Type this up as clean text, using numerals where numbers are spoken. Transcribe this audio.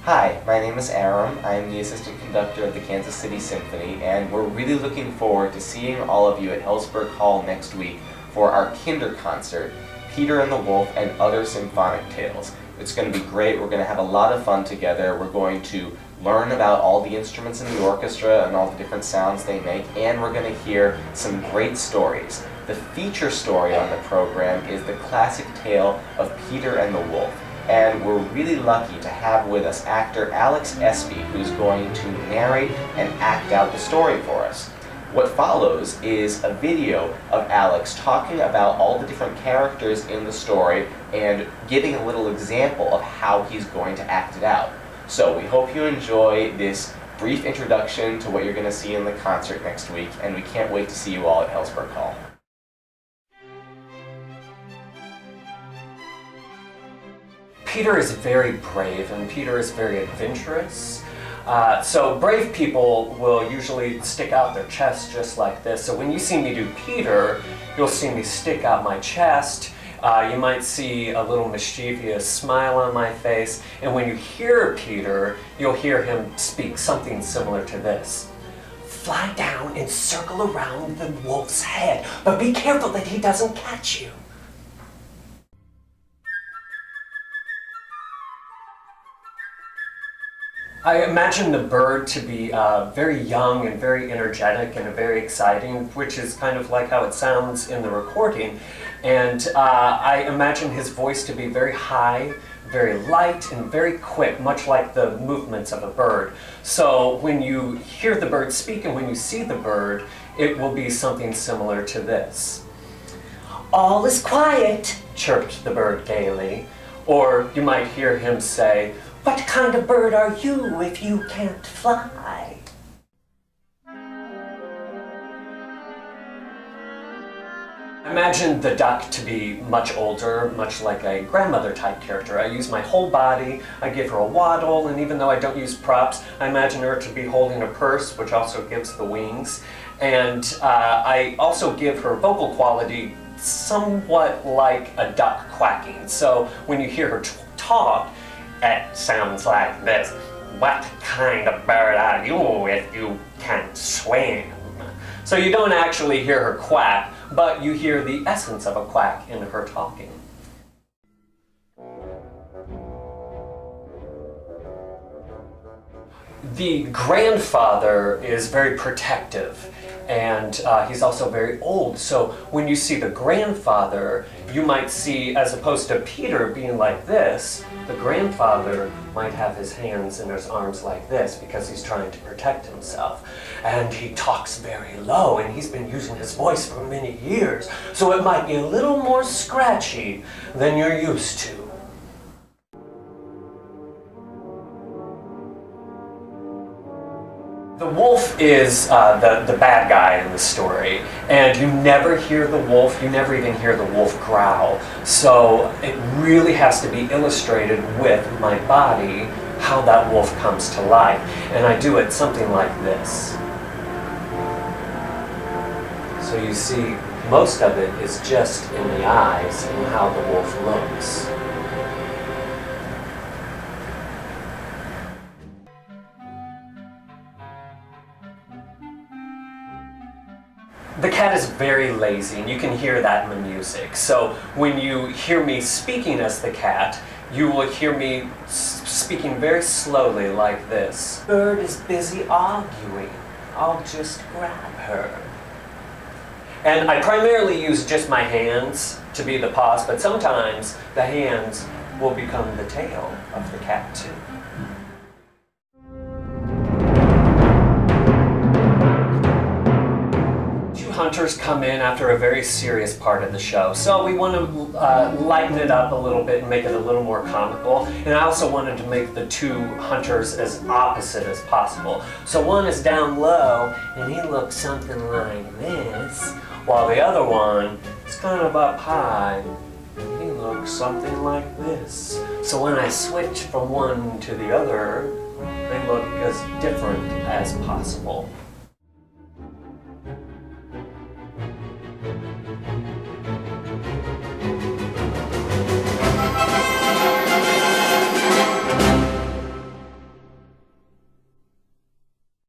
Hi, my name is Aram. I'm the assistant conductor of the Kansas City Symphony, and we're really looking forward to seeing all of you at Helzberg Hall next week for our KinderKonzert, Peter and the Wolf and Other Symphonic Tales. It's going to be great. We're going to have a lot of fun together. We're going to learn about all the instruments in the orchestra and all the different sounds they make, and we're going to hear some great stories. The feature story on the program is the classic tale of Peter and the Wolf. And we're really lucky to have with us actor Alex Espy, who's going to narrate and act out the story for us. What follows is a video of Alex talking about all the different characters in the story and giving a little example of how he's going to act it out. So we hope you enjoy this brief introduction to what you're going to see in the concert next week, and we can't wait to see you all at Helzberg Hall. Peter is very brave and Peter is very adventurous. So brave people will usually stick out their chest just like this. So when you see me do Peter, you'll see me stick out my chest. You might see a little mischievous smile on my face. And when you hear Peter, you'll hear him speak something similar to this. Fly down and circle around the wolf's head, but be careful that he doesn't catch you. I imagine the bird to be very young and very energetic and very exciting, which is kind of like how it sounds in the recording. And I imagine his voice to be very high, very light, and very quick, much like the movements of a bird. So when you hear the bird speak and when you see the bird, it will be something similar to this. "All is quiet," chirped the bird gaily. Or you might hear him say, "What kind of bird are you if you can't fly?" Imagine the duck to be much older, much like a grandmother type character. I use my whole body, I give her a waddle, and even though I don't use props, I imagine her to be holding a purse, which also gives the wings. And I also give her vocal quality somewhat like a duck quacking. So when you hear her talk, it sounds like this. "What kind of bird are you if you can't swim?" So you don't actually hear her quack, but you hear the essence of a quack in her talking. The grandfather is very protective, and he's also very old. So when you see the grandfather, you might see, as opposed to Peter being like this, the grandfather might have his hands and his arms like this because he's trying to protect himself. And he talks very low, and he's been using his voice for many years, so it might be a little more scratchy than you're used to. The wolf is the bad guy in the story, and you never hear the wolf, you never even hear the wolf growl. So it really has to be illustrated with my body how that wolf comes to life. And I do it something like this. So you see, most of it is just in the eyes and how the wolf looks. The cat is very lazy, and you can hear that in the music. So when you hear me speaking as the cat, you will hear me speaking very slowly like this. "Bird is busy arguing. I'll just grab her." And I primarily use just my hands to be the paws, but sometimes the hands will become the tail of the cat too. Hunters come in after a very serious part of the show, so we want to lighten it up a little bit and make it a little more comical. And I also wanted to make the two hunters as opposite as possible. So one is down low and he looks something like this, while the other one is kind of up high and he looks something like this. So when I switch from one to the other, they look as different as possible.